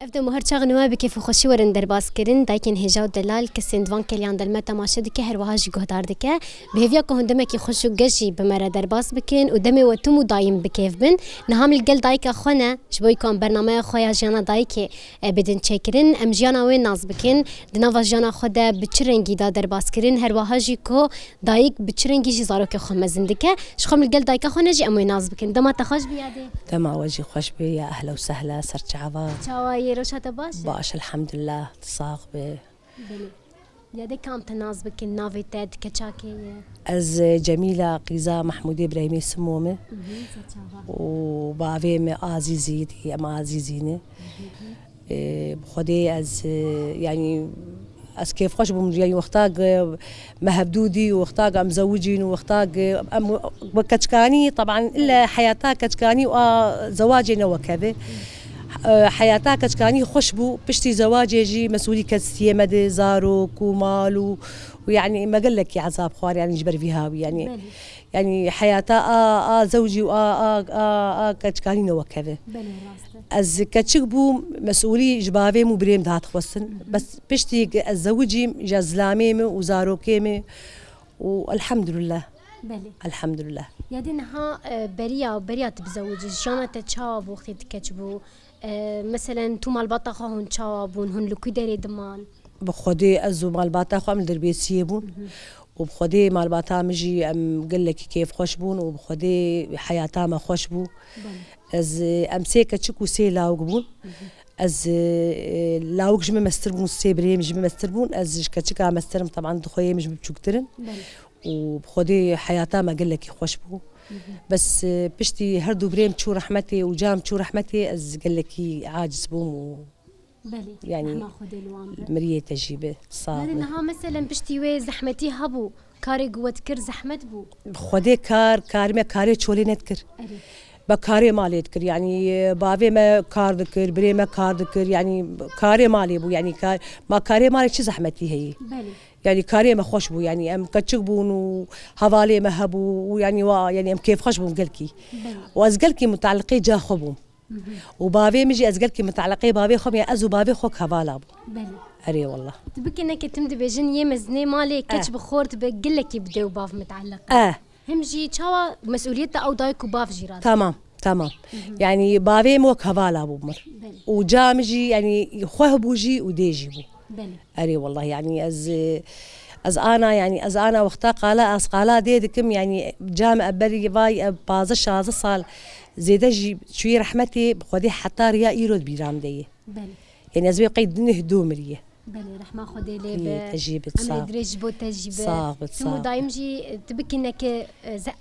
هفته مهر چاغنوا بکیف خوشی ورن درباس کرن دایکن هجا و دلال که سندوان کلیان دلمه تماشا دکه هر وهاجی گهدار دکه به هفیا که هندمه کی خوش و گشی بمره درباس بکن و دمه و تومو دایم بکیف بن نهام الگل دایک خونه شبوی کام برنامه خویا جانا دایک بدن چکرن ام جانا و ناز بکن دنوا جانا خدا بچرنگی دا درباس کرن هر وهاجی کو دایک بچرنگی جی زارو که خم زندکه شخم الگل دایک خونه جی امو ناز بکن دما تخش بیاده دما وجهي خوش بي يا أهلا وسهلا سرت عبا چاوای روشات باش الحمد لله تصاغ به يا كام تناز بك النافي تاد كتشاكي از جميلة قيزة محمود إبراهيمي سمومة وبعفيم عزيزي دي أما عزيزيني بخدي از يعني از كيف خوش بم يعني واختاق مهبدودي واختاق أم زوجين واختاق أم كتشكاني طبعا إلا حياتها كتشكاني وزواجنا وكذا حياتها كتكاني خوشبو بشتي زواجي يجي مسؤولي كستيه مدى زاروك ومال ويعني ما قال لك يا عذاب خوار يعني جبر فيها يعني حياتها زوجي كتكاني وكذا از كتشكبو مسؤولي جبابي مو بريم دهات خوسن بس بشتي الزوجي جزلامي وزاروكيمي والحمد لله بله الحمد لله يا دينها بريا تبزوج جانا تشاب وقت تكتبو مثلا تو مال بطاخه هون تشابون هون لكي داري دمان بخدي ازو مال بطاخه من دربيسيه بون وبخدي مال بطا مجي ام قال لك كيف خوش بون وبخدي حياتها ما خوش بو از امسيكه تشكو سي لاوغبون از لاوغ جمع مستربون سيبري مجمع مستربون از كتشكا مسترم طبعا دخويه مش بتشكترن وبخدي حياتها ما قال لك خوش بو بس بشتي هردو بريم تشو رحمتي وجام تشو رحمتي از قال لك عاجز بوم بلي يعني مريه تجيبه صار لانها مثلا بشتي وي زحمتي هبو كاري قوت كر زحمت بو خدي كار ما كاري تشولي نذكر بكاري مالي ذكر يعني بابي ما كار ذكر بري ما كار ذكر يعني كاري مالي بو يعني ما كاري مالي شي زحمتي هي بلي يعني كاري ما خوش بو يعني ام كتشكبون وهوالي ما هبو ويعني يعني ام كيف خوش بو قلكي وازقلكي متعلقي جا خبو وبابي مجي ازقلكي متعلقي بابي خم يا ازو بابي خوك هوالا بو بلي اري والله تبكي انك تمد بجن يمزني مالي كتش بخورت بقلكي بدو باف متعلق هم جي تشوا مسؤوليته او دايكو باف جيرات تمام يعني بابي موك هوالا بو مر وجامجي يعني خوه بوجي وديجي بو بلي اري والله يعني از انا وقتا قالا ديدكم يعني جامع بري باي باز شاز صال زيدا جي شوي رحمتي بخدي حتى ريا يرود بيرام دي بلي يعني ازوي قيد نهدومريه بلي رحمة خدي لي تجيب أنا دريج بو تجيب صاغت ثم دايم جي تبكي إنك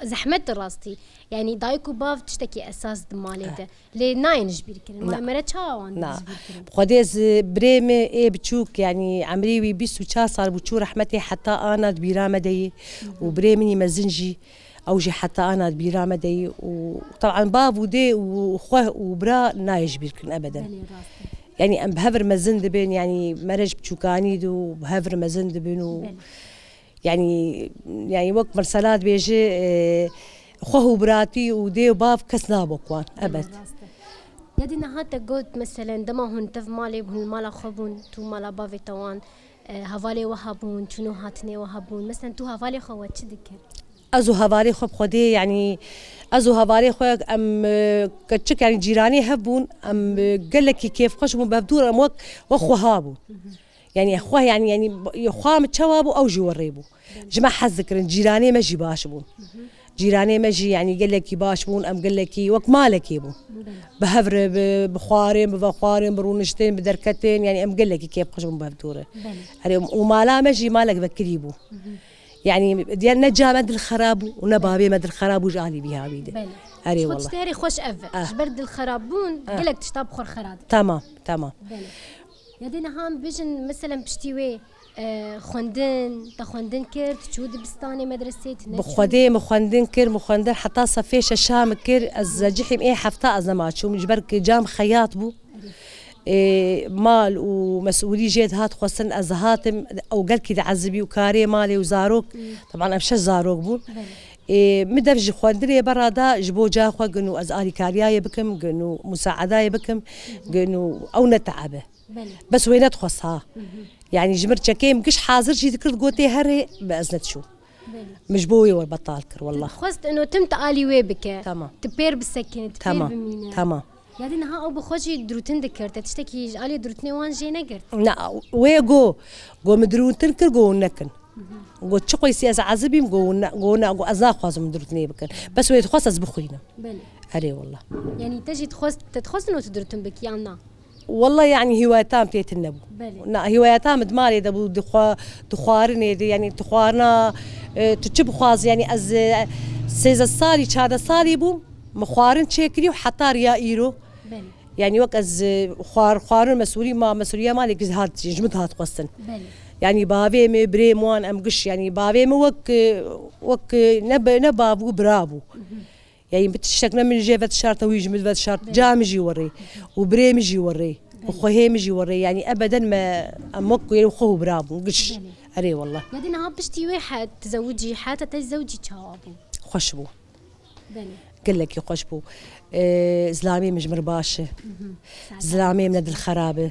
زحمت راستي يعني دايكو باف تشتكي أساس دمالته لي ناينج بيركن ما مرت شاوان نعم خديز بريم إيه بتشوك يعني عمري بيسو شا صار بتشو رحمتي حتى أنا بيرامة دي وبريمني مزنجي أوجي حتى أنا بيرامة دي وطبعا باب ودي وخوه وبرا نايج بيركن أبدا يعني ام بهفر مزند بين يعني مرج بتشوكاني دو بهفر مزند بينو يعني وقت مرسلات بيجي خوه براتي ودي وباف كسنا بوكوان ابد يدي نهاتا قلت مثلا دما هون تف مالي بهن مالا خبون تو مالا بافي توان هفالي وهابون شنو هاتني وهابون مثلا تو هفالي خوات شدك ازو هفالي خب خدي يعني ازو هفالي خوك ام كتشك يعني جيراني هبون ام قال لك كيف خوش ببدور ام واخو هابو يعني اخوه يعني اخوه متشوابو او جوريبو جماعه حذكر جيراني ماجي باشبون جيراني ماجي يعني قال لك باشبون ام قال لك وك مالك يبو بهفر بخوارين بفخوارين برونشتين بدركتين يعني ام قال لك كيف خوش ببدوره ومالا ماجي مالك بكريبو يعني ديال نجا مد الخراب ونبابي مد الخراب وجالي بها بيده اري والله خوش تاري خوش اف برد الخرابون قالك تشطاب خور خراد تمام يا دينا هام بيجن مثلا بشتيوي خوندن كر تشود بستاني مدرسة بخدي مخندن حتى صفيش الشام كر الزجحم ايه حفتا ازمات شو مجبرك جام خياط بو مال ومسؤولي جيد هات خوسن ازهاتم او قال كده عزبي وكاري مالي وزاروك طبعا امشي زاروك بون مدرج خواندري برادا جبو جاخوا قنو ازاري كارياي بكم قنو مساعداي بكم قنو او نتعبه بس وين تخصها يعني جمرت شكيم كش حاضر جي ذكرت قوتي هري بأزنت شو مجبوي والبطال كر والله خصت انه تمت آلي ويبك تمام تبير بالسكين تبير بمينا تمام يعني نها او بخوجي دروتن ذكرت تشتكي آلي دروتني وان جي نقرت لا وي جو مدرون تنكر جو نكن جو تشقي سياسة عزبي جو ازا خواز مدروتني بكن بس وي تخصص بخوينا بلي اري والله يعني تجي تخص انه تدروتن بك يعني والله يعني هوايتام تيت النبو نا هوايتام دمالي دبو دخوارني يعني تخوارنا تجيب خواز يعني از سيز الصالي هذا صالي بو مخوارن شكلي وحتى ريا ايرو يعني وقت از خوارن مسؤولي ما مسؤوليه مالي هاد جمد هاد قصن يعني بابي مي بريموان ام قش يعني بابي مو وك نبابو برابو يعني بتشتكنا من جيفة شارت ويجي فت شارت جامجي وري وبريمجي وري وخوهيمجي وري يعني ابدا ما امك يعني وخوه برابو قش اري والله يعني نها بشتي واحد تزوجي حتى تزوجي تشابو خشبو بلي قال لك يخشبو زلامي مجمر باشا زلامي من الخرابه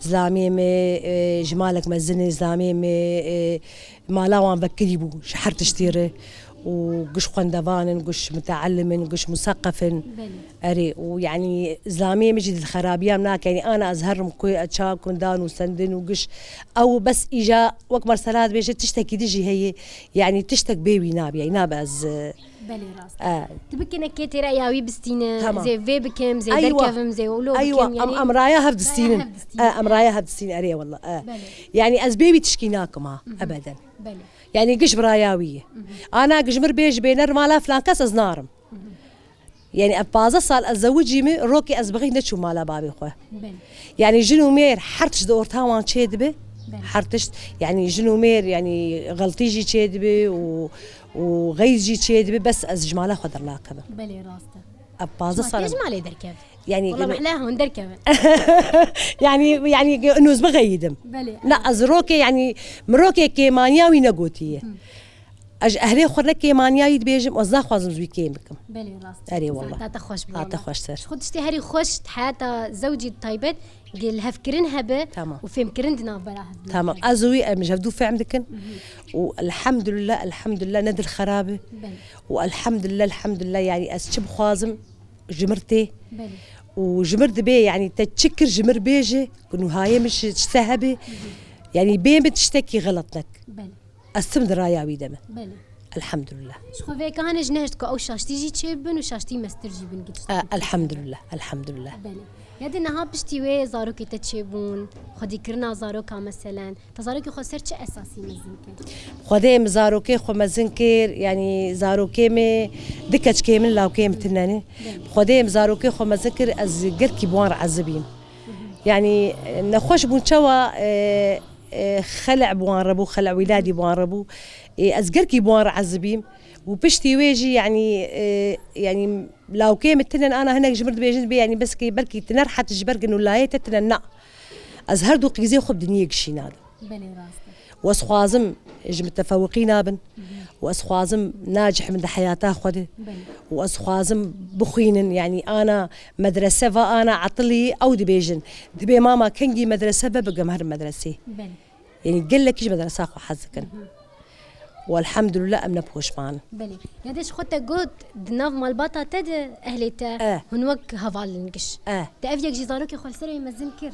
زلامي جمالك مزني زلامي ما لا وان بكريبو شحر تشتيره وقش خندفان قش متعلم قش مثقف اري ويعني زلامي مجد الخرابيه مناك يعني انا ازهرهم كوي اتشاب كندان وسندن وقش او بس اجا وقت مرسلات بيجي تشتكي دجي هي يعني تشتك بيبي ناب يعني ناب از بلي راس تبكي نكيتي رأياوي بستينة زي في بكم زي أيوة. دركفم زي ولو ايوه بكم يعني امرايا هفد السنين امرايا هفد السنين اري والله يعني از بيبي تشكيناكم ابدا بلي يعني قش براياويه انا قشمر بيج بينر مالا فلان كاس ازنارم يعني ابازا صال ازوجي مي روكي ازبغي نتشو مالا بابي خو يعني جنو مير حرتش دورتها وان تشيدبه حرتش يعني جنو مير يعني غلطي جي تشيدبه وغيزي تشيدبه بس از جماله خضر لاكبه بلي راسته ابازا صال جمالي دركب يعني والله محلاها وندركب يعني انه زبغيدم لا ازروكي يعني مروكي كيمانياوي نغوتيه اهلي خرك كيمانياوي بيجم وزا خوازم زوي كيمكم بلي راست اري والله تا تخوش بلا تا خوش سر خد اشتهري خوش حياة زوجي طيبت قال هفكرنها به وفهم كرندنا بلاها تمام ازوي مجهدو في عندكن والحمد لله الحمد لله ند الخرابه والحمد لله الحمد لله يعني اسشب خوازم جمرتي وجمرت بيه يعني تتشكر جمر بيجي كنو هاي مش تسهبي يعني بين بتشتكي غلطنك السمد راياوي دمه الحمد لله شو في كان جنهتك او شاشتي جي تشيبن وشاشتي مسترجي بن الحمد لله الحمد لله يدي نها بشتي وي زاروكي تتشيبون خدي كرنا زاروكا مثلا تزاروكي خسر چه اساسي مزنكر خدي مزاروكي خو مزنكر يعني زاروكي مي دكچ كيمن لاو كيم تناني خدي مزاروكي خو مزنكر از قركي بوان عزبين يعني نخوش بون چوا خلع بوان ربو خلع ولادي بوان ربو از قركي بوان عزبين وبشتي ويجي يعني لو كيم تنن انا هناك جبرت بيجن بي يعني بس كي بركي تنرحة جبرك انه لا تتنن ازهر دو قيزي خب دنيا قشينا بلي راسته واسخوازم متفوقين ابن واسخوازم ناجح من حياته خده واسخوازم بخينن يعني انا مدرسه فانا عطلي او دبيجن دبي ماما كنجي مدرسه ببقى مهر مدرسه يعني قال لك ايش مدرسه خو حزكن والحمد لله امنا بوشمان بلي يدش خدت قد دناف مال باطا تد اهليتا هنوك هفال نقش تافيك جي زاروكي خو سري مزنكر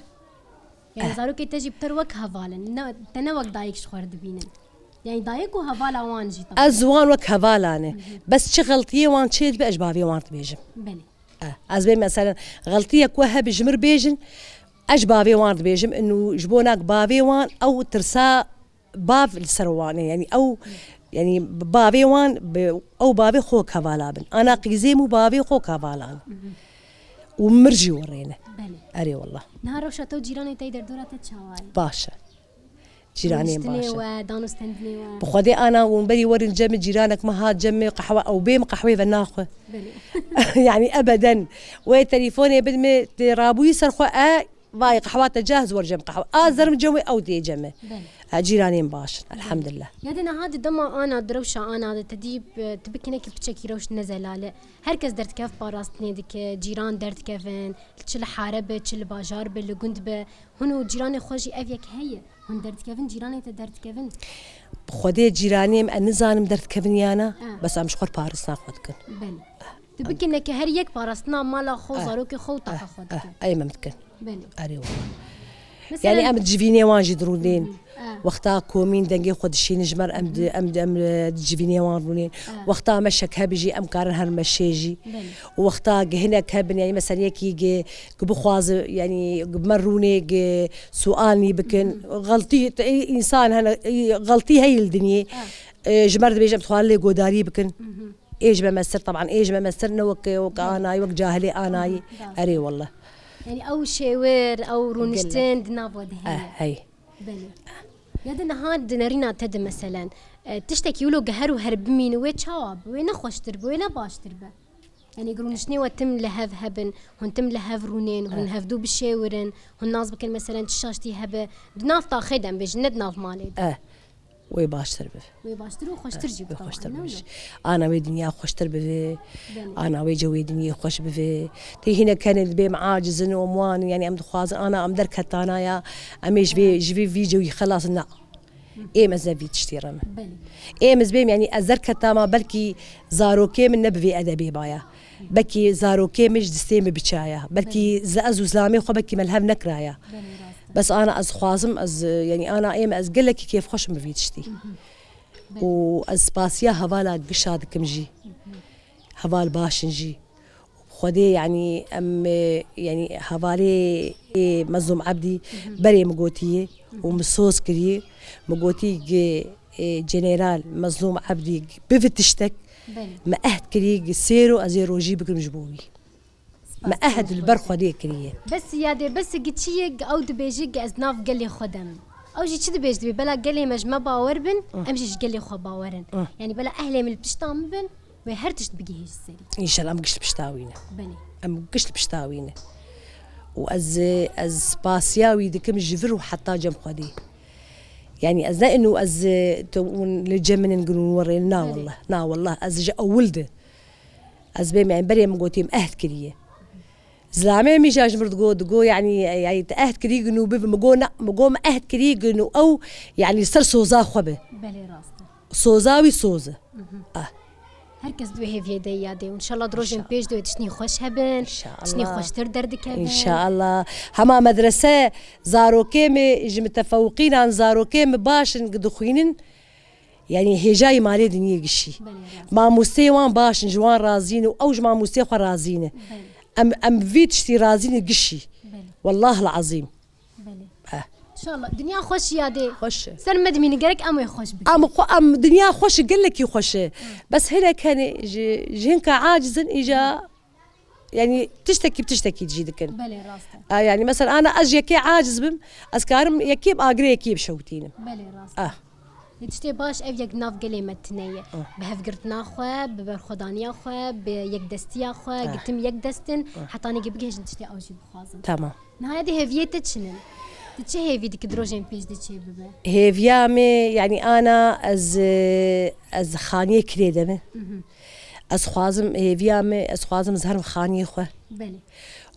يعني زاروكي تجي بتروك هفالن تنوك دايك شخور دبينن يعني دايك وهفالا وان جي طبعا ازوان وك هفالانه بس شغلتيه وان شيد باجبابي وان بيجم بلي ازبي مثلا غلطيه كوها بجمر بيجن اجبابي وان بيجم انه جبوناك بابي وان او ترسا باب السروانه يعني او يعني بابي وان او بابي خوك هفالابن انا قيزيم وبابي خوك هفالان ومرجي ورينا اري والله نهار وشاتو جيراني تيدر دورات تشاواي باشا جيراني باشا ودانستندني بخدي انا ونبري ورن جم جيرانك ما هاد جمي قهوه او بيم قهوه بناخه يعني ابدا وي تليفوني بدمي ترابو يسرخوا باي قحواته جاهز ورجم قحوه ازرم جمي او دي جمي جيرانين باش الحمد لله. يادنا هذا دما انا دروشه انا تديب تبكنك بتشكي روش نزلاله هركز درت كيف باراستني ديك جيران درت كيفن تشل حاربه تشل باجار بل گند هنو جيران خوجي افيك هي هن درت كيفن جيراني درت كيفن خودي جيراني نزانم درت كيفن يانا بس ام شخور بارسنا خودكن بل تبكنك هر يك باراستنا مالا خو زاروك خو طاق خودك اي ممكن بل اري والله يعني ام تجيفيني وانجي درودين وقتها كومين دنجي خود شي نجمر ام تجيفيني وان رونين وقتها مشك هبجي ام كارن هالمشيجي وقتها هنا كهبن يعني مثلا يكي بخواز يعني بمروني سؤالني بكن غلطي انسان هنا غلطي هي الدنيا جمرت بيجي بتخوال لي قداري بكن ايش بمسر طبعا ايش بمسر نوك انا وك جاهلي انا اري والله يعني او شاور او رونشتين دنافود هي بلي يادنا هاد نارينا تد مثلا تشتكي ولو قهر وهرب مين ويتشاب وين خوش تربه وين باش تربه يعني يقولون شنو وتم لهف هبن هن تم لهف رونين هن هفدو بالشاورن هن ناس بكن مثلا تشاشتي هبه دناف تا خدم بجند ناف مالي وي باش تربه وي باش ترو خوش ترجي خوش تربه انا وي دنيا خوش تربه انا وي جوي دنيا خوش بفي تي هنا كان البي معاجز وموان يعني ام خواز انا ام دركت انا يا اميش في جي في جوي خلاص نا ايه مزا في تشتيرم ايه مزبيم يعني ازركت ما بلكي زاروكي من نبي ادبي بايا بكي زاروكي مش دستيم بچايا بلكي زازو زلامي خو بكي ملهم نكرايا بس انا از خوازم از يعني انا ايم از قلك كيف خوش مفيدشتي واز باسيا هوالا قشاد كمجي هوال باشنجي خدي يعني ام يعني هوالي مظلوم عبدي بري مقوتيه ومصوص كريه مقوتي جنرال مظلوم عبدي بفتشتك ما اهد كريه سيرو ازيرو جيبك مجبوي ما أهد البرخة دي كريه بس يا دي بس قتشي أو دبيجي أزناف قلي خدم أو جي كذا بيج دبي بلا قلي مجمع باور بن أمشي قلي خو باورن يعني بلا أهلي من البشتام بن وهرتش تبقي هيج السري إن شاء الله أم قشت بشتاوينه بني أم قشت بشتاوينه وأز باسياوي دكم جفر وحتى جم خدي يعني أزنا إنه أز للجمن نقولون ورينا والله نا والله أز جا أولده أز بيم يعني بري مقوتيم أهد كريه زلامي ميجاج مرد يعني تأهد كريج إنه مقو ما أهد كريج إنه أو يعني صار صوزا خبه بلي راسته صوزاوي صوزة هركز دوي في يدي يادي وإن شاء الله دروجن بيج دوي تشني خوش هبن تشني خوش تردرد كهبن إن شاء الله هما مدرسة زاروكيم متفوقين عن زاروكيم باش نقدخوينن يعني هي جاي مالي دنيا قشي ما مستوان باش جوان رازين أو ما مستوى رازينه أم فيتشتي رازين قشي والله العظيم بلي إن شاء الله دنيا خوش يا دي خوش سر مدمين قالك أم يخوش بك أم دنيا خوش قال لك يخوش بس هنا كان جهنك عاجز إجا يعني بتشتكي تجي دكن بلي راسته يعني مثلا أنا أجي يكي عاجز بم أسكارم يكيب أجري يكيب شوتين بلي راسته تشتي باش أفيك ناف قلي متنية بهف قرت ناخوة ببرخدانيا خوة بيك دستيا خوة قلتم يك دستن حتى أنا جبقيش تشتي أوجي بخازن تمام نهاية دي هفية تشنن تشي هيفي ديك دروجين بيش تشي ببا هيفيامي يعني أنا از خانية كريدمه از خوازم هيفيامي از خوازم زهرم خانية خوة بلي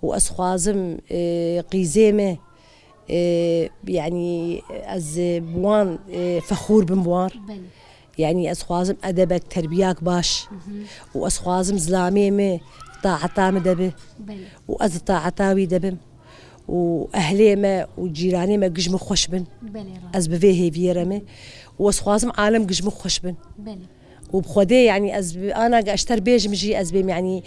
واز خوازم قيزيمه يعني از بوان فخور بمبوار يعني از خوازم ادبك تربياك باش واز خوازم زلاميمه طاعتا مدبه واز طاعتاوي دبم واهليمه وجيرانيمه قجم خوش بن از بفيه فيرمه واز خوازم عالم قجم خوش بن وبخدي يعني انا اشتر بيج مجي از بيم يعني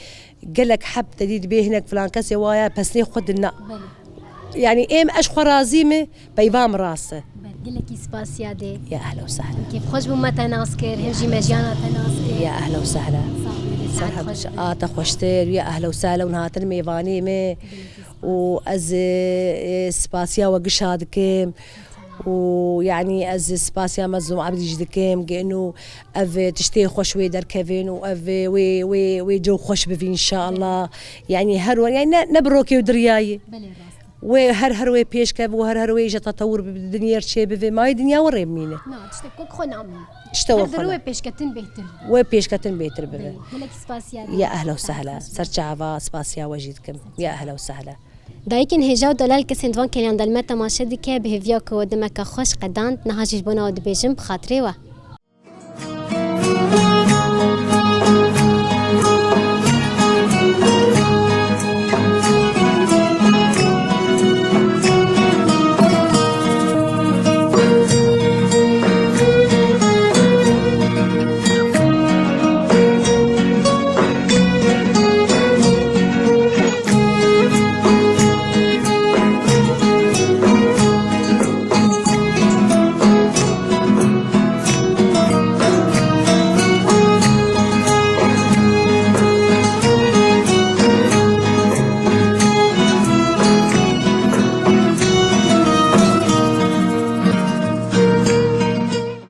قال لك حب تديد بيه هناك فلان كاسي وايا بس خد النا يعني ايم اشخو رازيمه بيفام راسه قال لك سباس يا دي يا اهلا وسهلا كيف خوش بما تناسكر هنجي مجانا تناسكر يا اهلا وسهلا صح تخوشتر يا اهلا وسهلا ونهاتر ميفاني مي واز سباسيا وقشاد كيم ويعني از سباسيا مزوم عبد جدكم كأنه اف تشتي خوش ويدر كيفين واف وي جو خوش بفي ان شاء الله يعني هرون يعني نبروكي ودرياي وهر وي بيش كاب وهر وي جا تطور بالدنيا شي بفي ماي دنيا وريمينه نعم تشتكوك خو نعمل اشتوى هدروي بيشكتن بيتر وبيش كاتن بيتر بفي هلك سباسيال يا اهلا وسهلا سرچاوا سباسيا وجيدكم يا اهلا وسهلا دایکن هجاو دلال کسین دوان کلیان دلمت تماشا دکه به هویا که ودمک خوش قداند نهاجش بنا و دبیجم بخاطره و